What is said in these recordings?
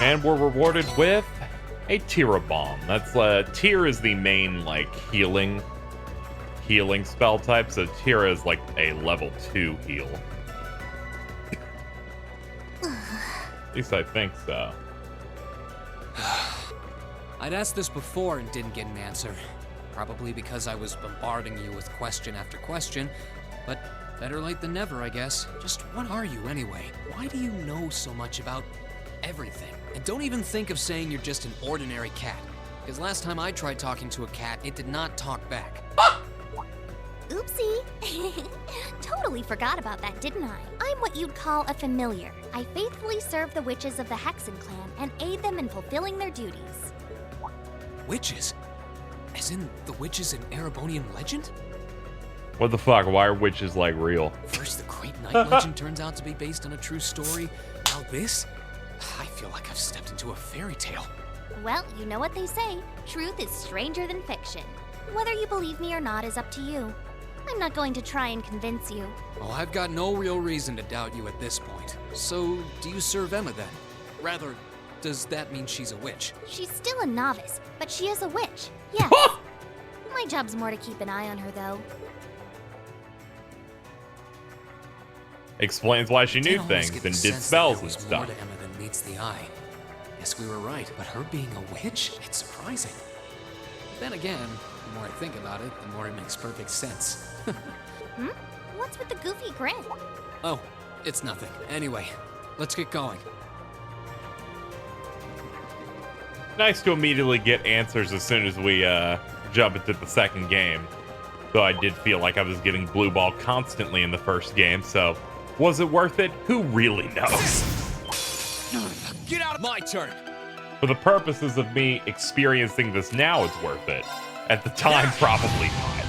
And we're rewarded with a Tira Bomb. That's Tyr is the main like healing spell type, so Tira is like a level 2 heal. At least I think so. I'd asked this before and didn't get an answer. Probably because I was bombarding you with question after question, but better late than never, I guess. Just what are you anyway? Why do you know so much about everything? And don't even think of saying you're just an ordinary cat, because last time I tried talking to a cat, it did not talk back. Oopsie. Totally forgot about that, didn't I? I'm what you'd call a familiar. I faithfully serve the witches of the Hexen clan and aid them in fulfilling their duties. Witches? As in the witches in Erebonian legend? What the fuck? Why are witches like real? First the Great Knight legend turns out to be based on a true story. Now this? I feel like I've stepped into a fairy tale. Well, you know what they say. Truth is stranger than fiction. Whether you believe me or not is up to you. I'm not going to try and convince you. Well, I've got no real reason to doubt you at this point. So, do you serve Emma then? Rather, does that mean she's a witch? She's still a novice, but she is a witch. Yes. My job's more to keep an eye on her, though. Explains why she knew things and did spells and stuff. More stuff. to Emma than meets the eye. Guess we were right, but her being a witch? It's surprising. Then again, the more I think about it, the more it makes perfect sense. What's with the goofy grin? Oh, it's nothing. Anyway, let's get going. Nice to immediately get answers as soon as we jump into the second game. Though I did feel like I was getting blue ball constantly in the first game, so was it worth it? Who really knows? Get out of my turn! For the purposes of me experiencing this now, it's worth it. At the time, probably not.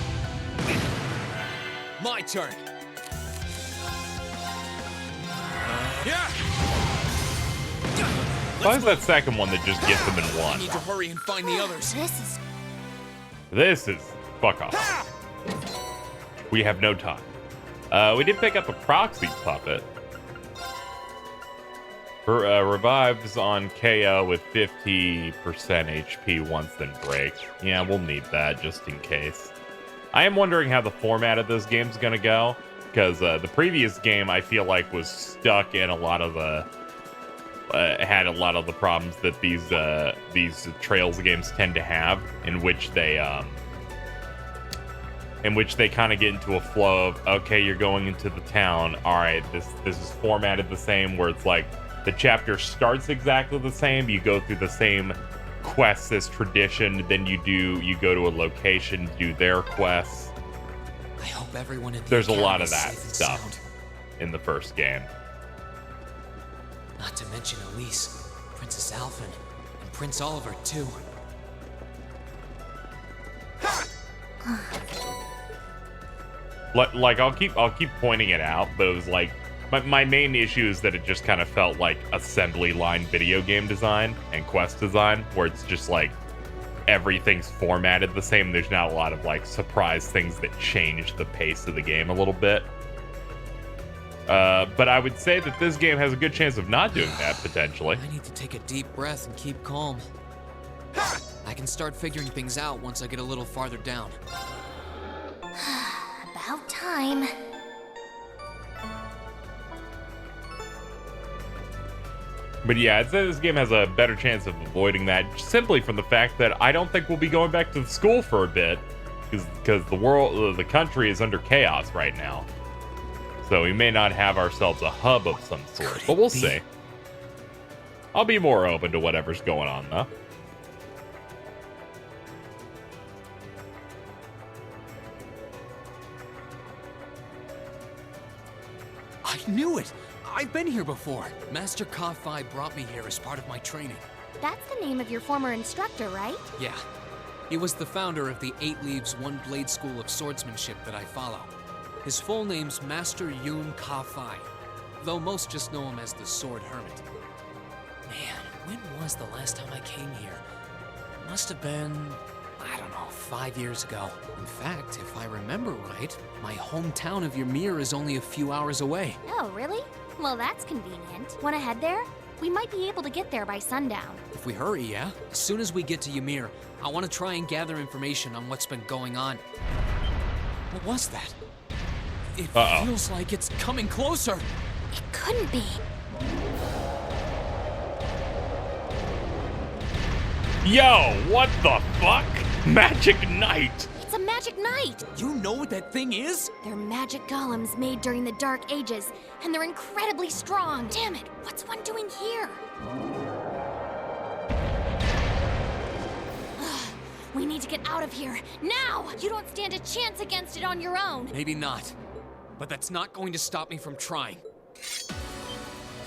My turn! Yeah! Why is that second one that just gets them in I one? need to hurry and find the others. This is fuck off. We have no time. We did pick up a proxy puppet. Revives on KO with 50% HP once then breaks. Yeah, we'll need that just in case. I am wondering how the format of this game's gonna go, because the previous game I feel like was stuck in a lot of the had a lot of the problems that these Trails games tend to have, in which they kind of get into a flow of, okay, you're going into the town. All right, this is formatted the same, where it's like the chapter starts exactly the same. You go through the same quests as tradition. Then you go to a location, do their quests. I hope everyone in the There's a academy lot of is that safe and stuff sound. in the first game. Not to mention Elise, Princess Alphen, and Prince Oliver too. Like I'll keep pointing it out, but it was like my main issue is that it just kind of felt like assembly line video game design and quest design, where it's just like everything's formatted the same. There's not a lot of like surprise things that change the pace of the game a little bit. But I would say that this game has a good chance of not doing that, potentially. I need to take a deep breath and keep calm. I can start figuring things out once I get a little farther down. About time. But yeah, I'd say this game has a better chance of avoiding that, simply from the fact that I don't think we'll be going back to the school for a bit, because the country is under chaos right now. So we may not have ourselves a hub of some sort, but we'll see. I'll be more open to whatever's going on, though. I knew it! I've been here before. Master Ka-Fi brought me here as part of my training. That's the name of your former instructor, right? Yeah. He was the founder of the 8 Leaves, 1 Blade School of Swordsmanship that I follow. His full name's Master Yun Ka-Fi, though most just know him as the Sword Hermit. Man, when was the last time I came here? Must have been, I don't know, 5 years ago. In fact, if I remember right, my hometown of Ymir is only a few hours away. Oh, really? Well, that's convenient. Wanna head there? We might be able to get there by sundown. If we hurry, yeah? As soon as we get to Ymir, I want to try and gather information on what's been going on. What was that? It feels like it's coming closer. It couldn't be. Yo, what the fuck? Magic Knight! It's a magic knight! You know what that thing is? They're magic golems made during the Dark Ages, and they're incredibly strong. Damn it, what's one doing here? Ugh, we need to get out of here, now! You don't stand a chance against it on your own. Maybe not. But that's not going to stop me from trying.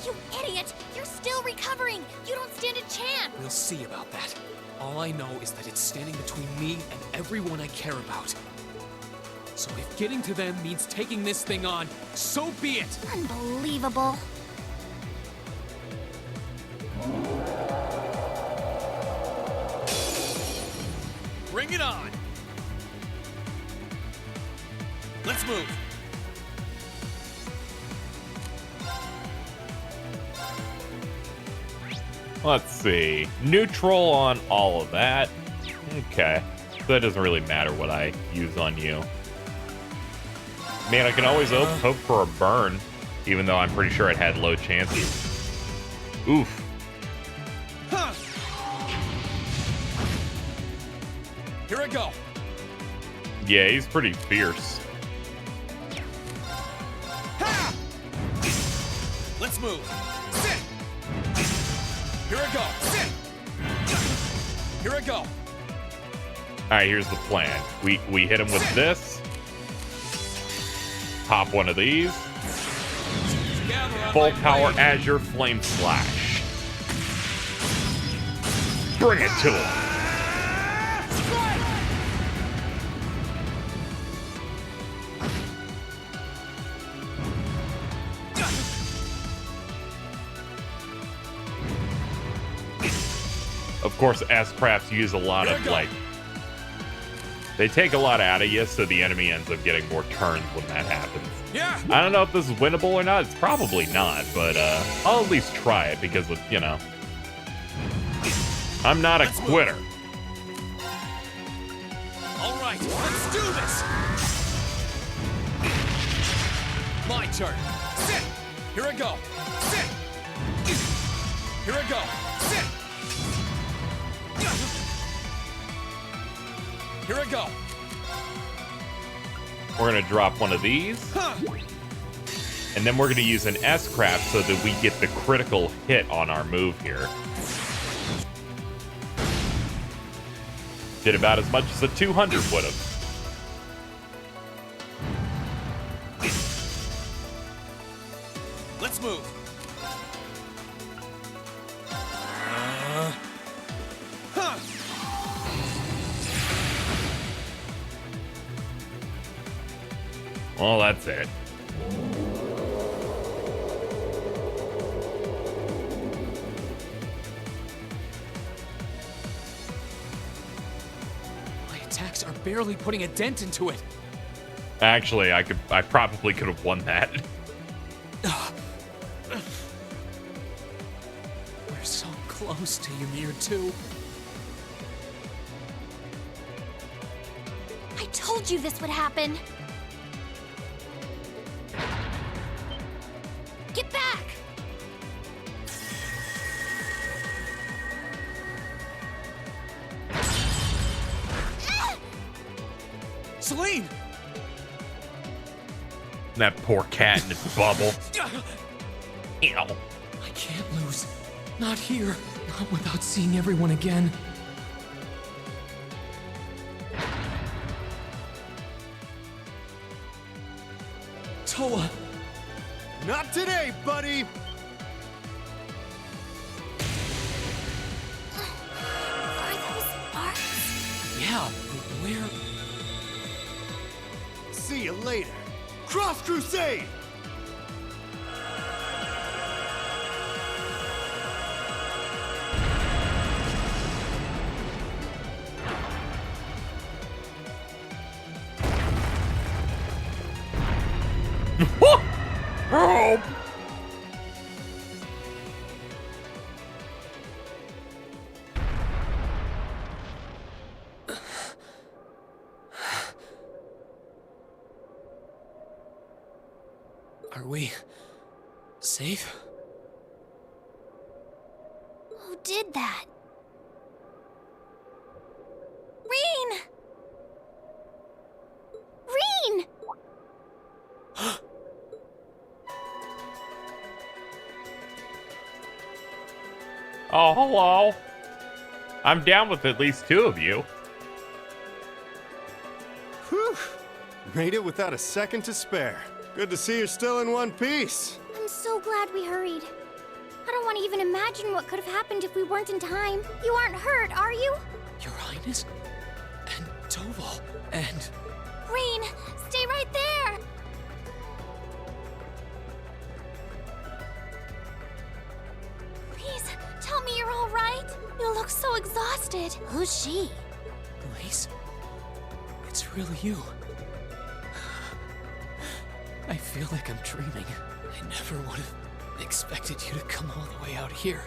You idiot! You're still recovering! You don't stand a chance! We'll see about that. All I know is that it's standing between me and everyone I care about. So if getting to them means taking this thing on, so be it! Unbelievable. Bring it on! Let's move! Let's see. Neutral on all of that. Okay. So that doesn't really matter what I use on you. Man, I can always hope for a burn, even though I'm pretty sure it had low chances. Oof. Huh. Here I go. Yeah, he's pretty fierce. Ha! Let's move. Sit. Here I go. Sit. Here I go. All right, here's the plan. We hit him with this. Pop one of these. Full power Azure Flame Slash. Bring it to him. Of course, S-Crafts use a lot of, like... They take a lot out of you, so the enemy ends up getting more turns when that happens. Yeah. I don't know if this is winnable or not. It's probably not, but I'll at least try it because, you know... I'm not a quitter. All right, let's do this. My turn. Sit. Here I go. Sit. Here I go. Sit. Here I go. We're gonna drop one of these. And then we're gonna use an S-Craft so that we get the critical hit on our move here. Did about as much as a 200 would have. Let's move. Well, that's it. My attacks are barely putting a dent into it. Actually, I probably could have won that. We're so close to Ymir too. I told you this would happen. Get back! Celine! That poor cat in its bubble. Ew. I can't lose. Not here. Not without seeing everyone again. Toa! Not today, buddy! Are those sparks? Yeah, but where? See you later. Cross Crusade! Help! Are we safe? Who did that? Reen! Reen! Oh, hello. I'm down with at least 2 of you. Whew. Made it without a second to spare. Good to see you're still in one piece. I'm so glad we hurried. I don't want to even imagine what could have happened if we weren't in time. You aren't hurt, are you? Your Highness? And Toval? And... Reen, stay right there! Please, tell me you're all right. You look so exhausted. Who's she? Elise? It's really you. I feel like I'm dreaming. I never would have expected you to come all the way out here.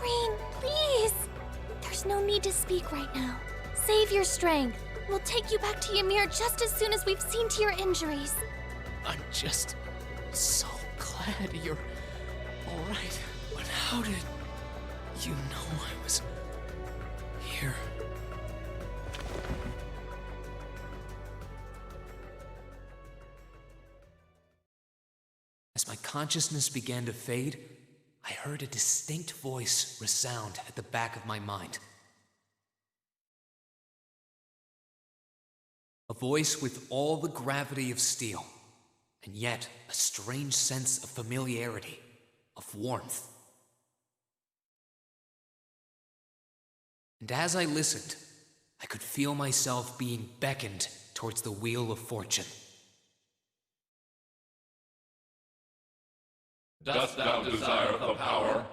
Reen, please! There's no need to speak right now. Save your strength. We'll take you back to Ymir just as soon as we've seen to your injuries. I'm just so glad you're all right. But how did you know I was here? As my consciousness began to fade, I heard a distinct voice resound at the back of my mind. A voice with all the gravity of steel, and yet a strange sense of familiarity, of warmth. And as I listened, I could feel myself being beckoned towards the wheel of fortune. Dost thou desire the power?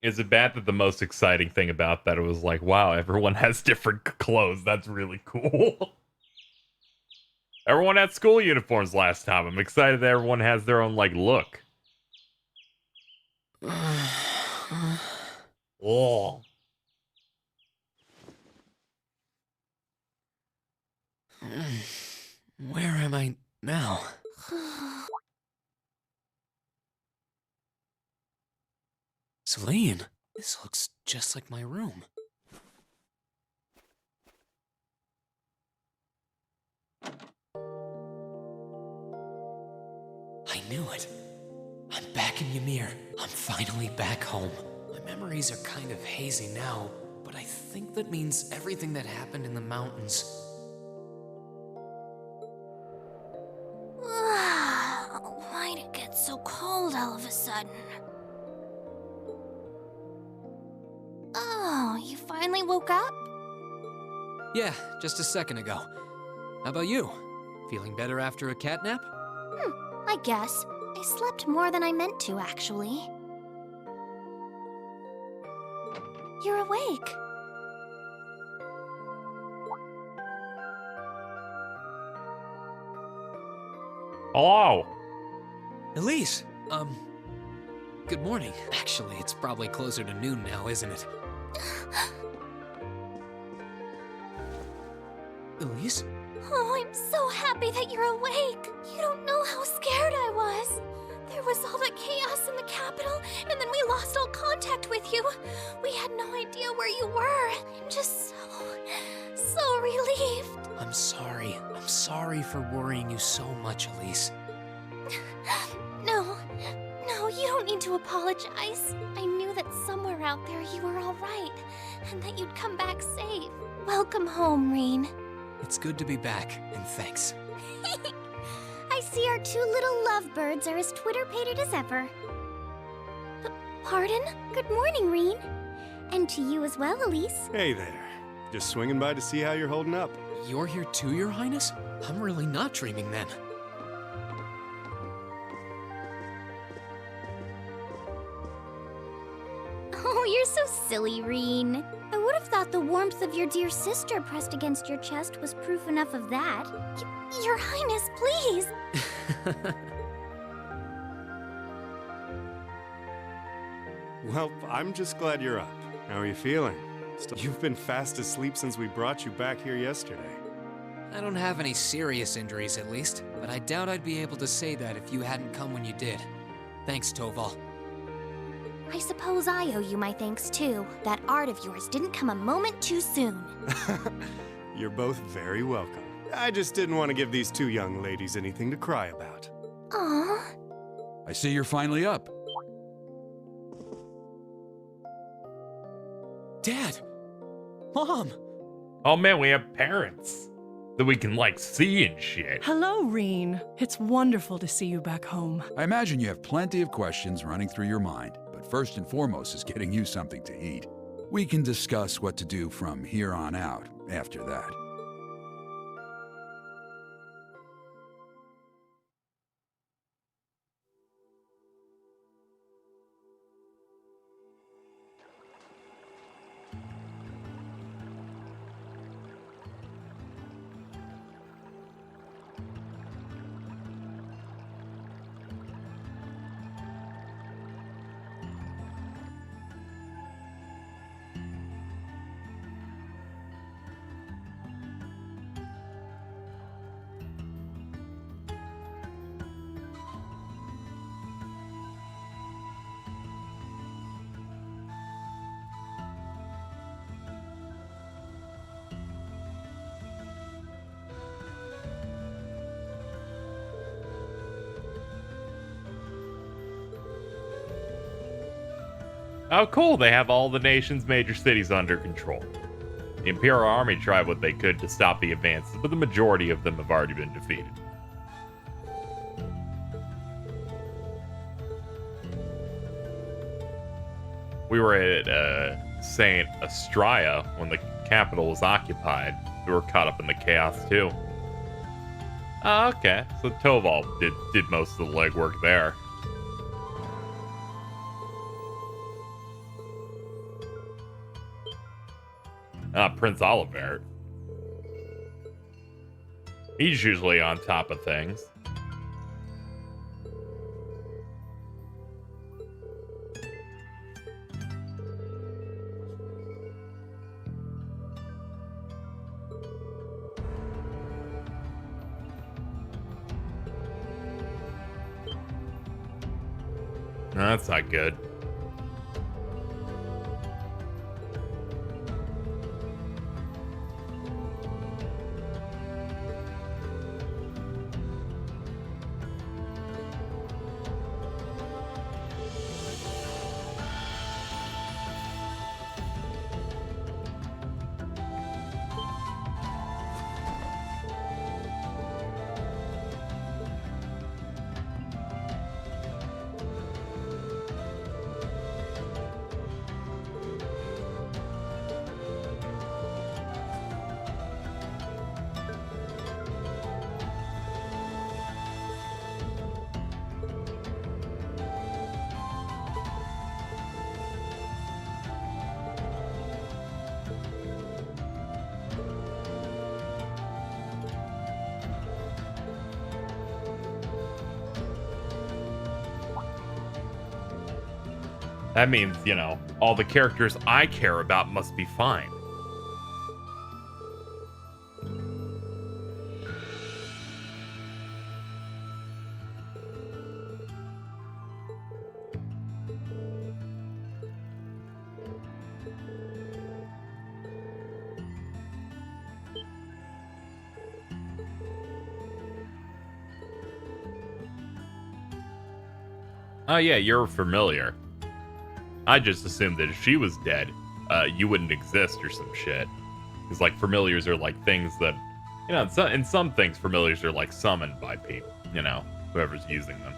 Is it bad that the most exciting thing about that it was like, wow, everyone has different clothes? That's really cool. Everyone had school uniforms last time. I'm excited that everyone has their own, like, look. Oh. Where am I now? Celine, this looks just like my room. I knew it. I'm back in Ymir. I'm finally back home. My memories are kind of hazy now, but I think that means everything that happened in the mountains. Why'd it get so cold all of a sudden? Oh, you finally woke up? Yeah, just a second ago. How about you? Feeling better after a cat nap? I guess. I slept more than I meant to, actually. You're awake. Hello. Elise, good morning. Actually, it's probably closer to noon now, isn't it? Elise? Oh, I'm so happy that you're awake. You don't know how scared I was. There was all that chaos in the capital, and then we lost all contact with you. We had no idea where you were. I'm just so relieved. I'm sorry. I'm sorry for worrying you so much, Elise. No, you don't need to apologize. I knew that somewhere out there you were all right, and that you'd come back safe. Welcome home, Reen. It's good to be back, and thanks. I see our two little lovebirds are as Twitter-pated as ever. Pardon? Good morning, Reen. And to you as well, Elise. Hey there. Just swinging by to see how you're holding up. You're here too, Your Highness? I'm really not dreaming then. Oh, you're so silly, Reen. I would have thought the warmth of your dear sister pressed against your chest was proof enough of that. Your Highness, please! Well, I'm just glad you're up. How are you feeling? You've been fast asleep since we brought you back here yesterday. I don't have any serious injuries, at least, but I doubt I'd be able to say that if you hadn't come when you did. Thanks, Toval. I suppose I owe you my thanks, too. That art of yours didn't come a moment too soon. You're both very welcome. I just didn't want to give these two young ladies anything to cry about. Aww. I see you're finally up. Dad! Mom! Oh man, we have parents that we can like see and shit. Hello, Reen. It's wonderful to see you back home. I imagine you have plenty of questions running through your mind, but first and foremost is getting you something to eat. We can discuss what to do from here on out after that. Oh, cool. They have all the nation's major cities under control. The Imperial Army tried what they could to stop the advances, but the majority of them have already been defeated. We were at St. Astraea when the capital was occupied. We were caught up in the chaos, too. Oh, okay. So Toval did most of the legwork there. Prince Olivert. He's usually on top of things. No, that's not good. That means, you know, all the characters I care about must be fine. Oh yeah, you're familiar. I just assumed that if she was dead, you wouldn't exist or some shit. Because, like, familiars are like things that, you know, in some things, familiars are like summoned by people, you know, whoever's using them.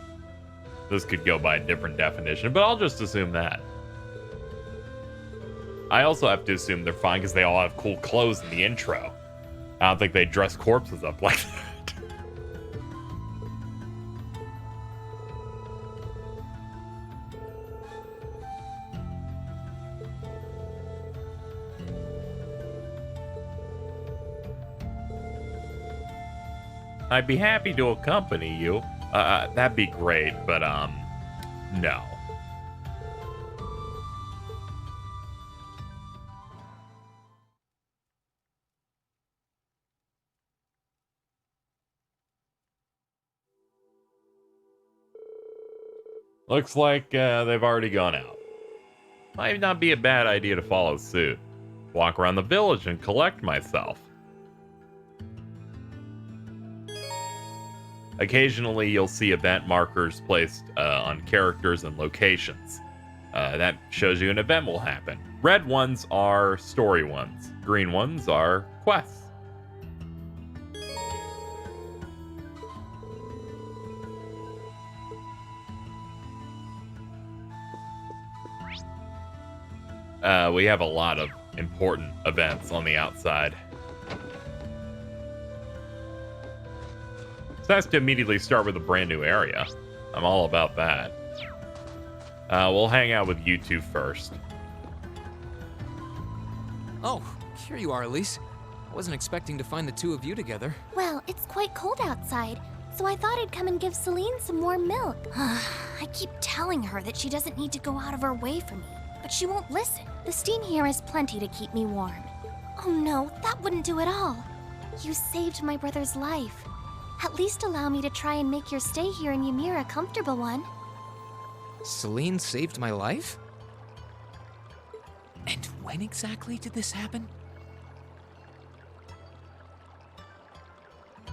This could go by a different definition, but I'll just assume that. I also have to assume they're fine because they all have cool clothes in the intro. I don't think they dress corpses up like that. I'd be happy to accompany you. That'd be great, but, no. Looks like, they've already gone out. Might not be a bad idea to follow suit. Walk around the village and collect myself. Occasionally, you'll see event markers placed on characters and locations. That shows you an event will happen. Red ones are story ones. Green ones are quests. We have a lot of important events on the outside. It's nice to immediately start with a brand new area. I'm all about that. We'll hang out with you two first. Oh, here you are, Elise. I wasn't expecting to find the two of you together. Well, it's quite cold outside, so I thought I'd come and give Celine some warm milk. I keep telling her that she doesn't need to go out of her way for me, but she won't listen. The steam here is plenty to keep me warm. Oh no, that wouldn't do at all. You saved my brother's life. At least allow me to try and make your stay here in Ymir a comfortable one. Celine saved my life? And when exactly did this happen?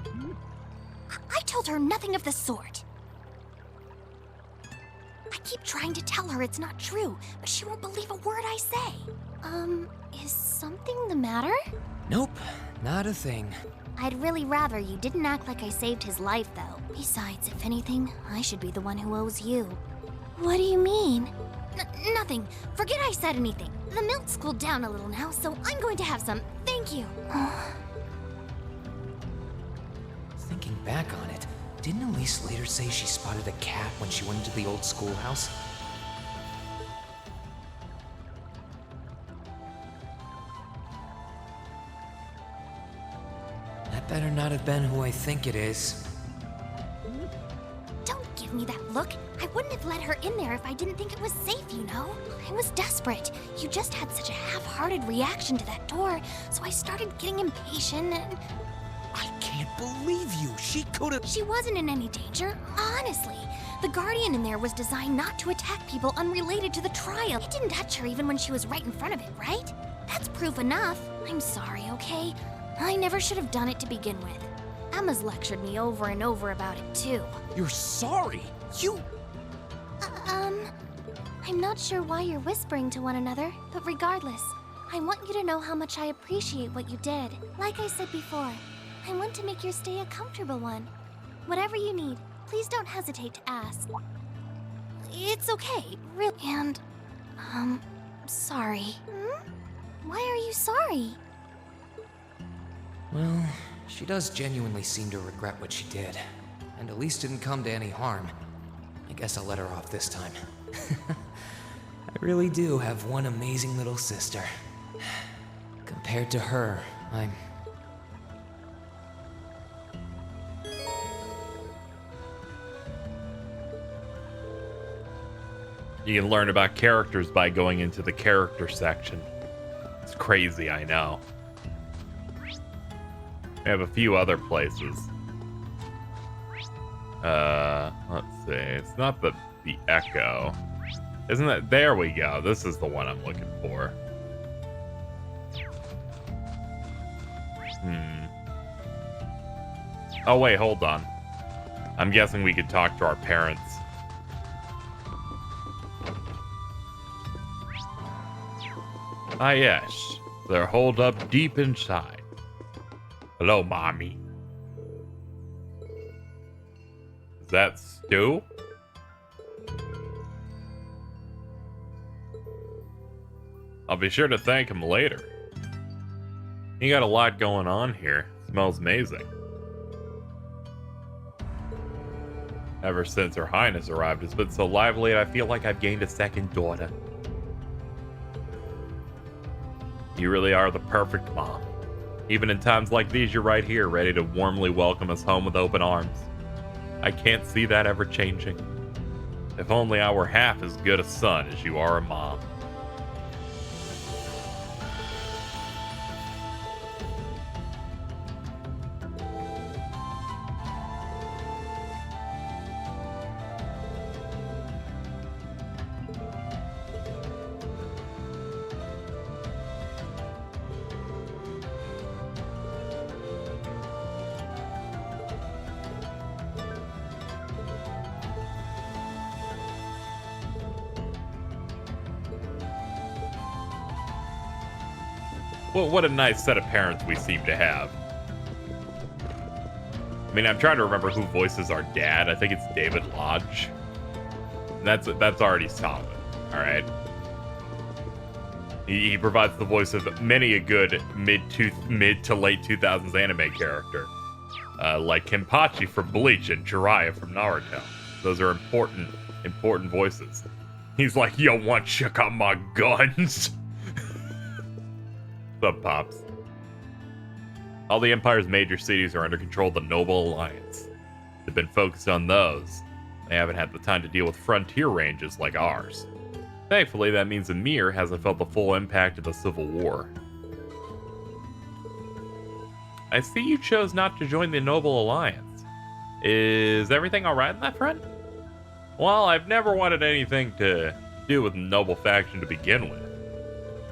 I told her nothing of the sort. I keep trying to tell her it's not true, but she won't believe a word I say. Is something the matter? Nope, not a thing. I'd really rather you didn't act like I saved his life, though. Besides, if anything, I should be the one who owes you. What do you mean? Nothing. Forget I said anything. The milk's cooled down a little now, so I'm going to have some. Thank you. Thinking back on it, didn't Elise later say she spotted a cat when she went into the old schoolhouse? That better not have been who I think it is. Don't give me that look. I wouldn't have let her in there if I didn't think it was safe, you know? I was desperate. You just had such a half-hearted reaction to that door, so I started getting impatient and... I can't believe you! She could've... She wasn't in any danger, honestly. The Guardian in there was designed not to attack people unrelated to the trial. It didn't touch her even when she was right in front of it, right? That's proof enough. I'm sorry, okay? I never should have done it to begin with. Emma's lectured me over and over about it, too. You're sorry? You... I'm not sure why you're whispering to one another, but regardless, I want you to know how much I appreciate what you did. Like I said before, I want to make your stay a comfortable one. Whatever you need, please don't hesitate to ask. It's okay, really. And, sorry. Why are you sorry? Well, she does genuinely seem to regret what she did. And Elise didn't come to any harm. I guess I'll let her off this time. I really do have one amazing little sister. Compared to her, I'm... You can learn about characters by going into the character section. It's crazy, I know. We have a few other places. Let's see. It's not the Echo. Isn't it? There we go. This is the one I'm looking for. Oh, wait, hold on. I'm guessing we could talk to our parents. Ah, yes. They're holed up deep inside. Hello, Mommy. Is that Stu? I'll be sure to thank him later. You got a lot going on here. Smells amazing. Ever since Her Highness arrived, it's been so lively I feel like I've gained a second daughter. You really are the perfect mom. Even in times like these, you're right here, ready to warmly welcome us home with open arms. I can't see that ever changing. If only I were half as good a son as you are a mom. Well, what a nice set of parents we seem to have. I mean, I'm trying to remember who voices our dad. I think it's David Lodge. That's already solid. All right. He provides the voice of many a good mid to late 2000s anime character, like Kenpachi from Bleach and Jiraiya from Naruto. Those are important voices. He's like, "Yo, want to check out my guns?" What's up, Pops? All the Empire's major cities are under control of the Noble Alliance. They've been focused on those. They haven't had the time to deal with frontier ranges like ours. Thankfully, that means Ymir hasn't felt the full impact of the Civil War. I see you chose not to join the Noble Alliance. Is everything alright on that front? Well, I've never wanted anything to do with the Noble faction to begin with.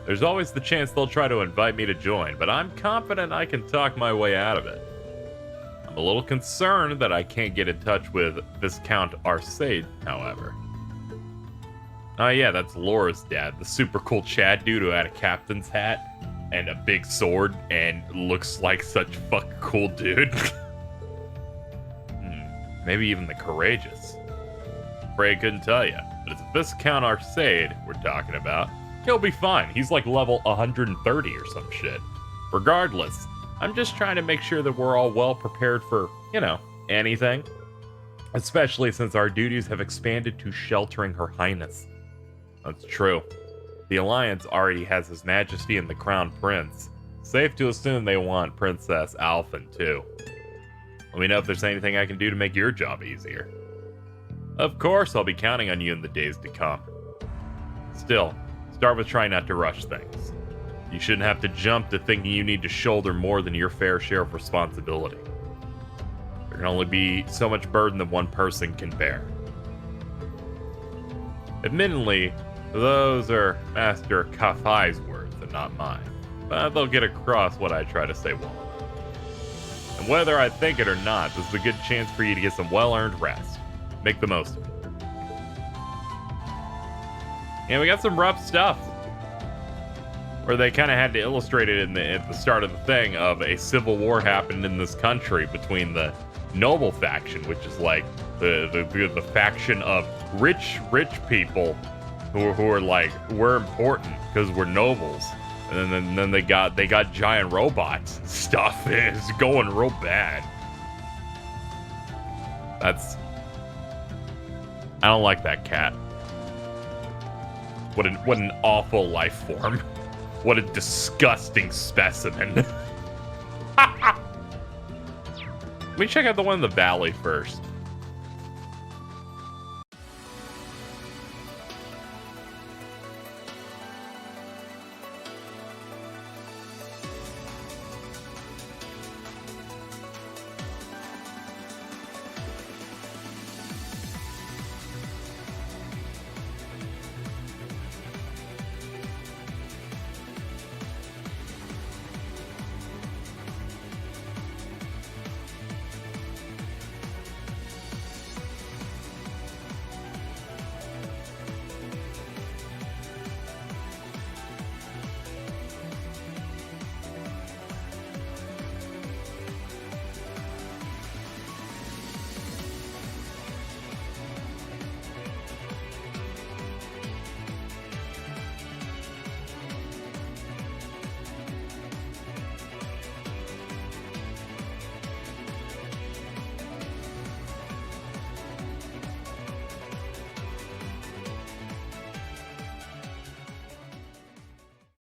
There's always the chance they'll try to invite me to join, but I'm confident I can talk my way out of it. I'm a little concerned that I can't get in touch with Viscount Arcade, however. Oh yeah, that's Laura's dad, the super cool Chad dude who had a captain's hat and a big sword and looks like such fucking cool dude. Maybe even the courageous. Afraid I couldn't tell you, but it's Viscount Arcade we're talking about. He'll be fine. He's like level 130 or some shit. Regardless, I'm just trying to make sure that we're all well prepared for, anything. Especially since our duties have expanded to sheltering Her Highness. That's true. The Alliance already has His Majesty and the Crown Prince. Safe to assume they want Princess Alphen too. Let me know if there's anything I can do to make your job easier. Of course, I'll be counting on you in the days to come. Still, start with trying not to rush things. You shouldn't have to jump to thinking you need to shoulder more than your fair share of responsibility. There can only be so much burden that one person can bear. Admittedly, those are Master Kafai's words and not mine, but they'll get across what I try to say well enough. And whether I think it or not, this is a good chance for you to get some well-earned rest. Make the most of it. And we got some rough stuff. Where they kind of had to illustrate it at the start of the thing of a civil war happened in this country between the noble faction, which is like the faction of rich people who are like, we're important because we're nobles. And then they got giant robots and stuff. It's going real bad. I don't like that cat. What an awful life form. What a disgusting specimen. Let me check out the one in the valley first.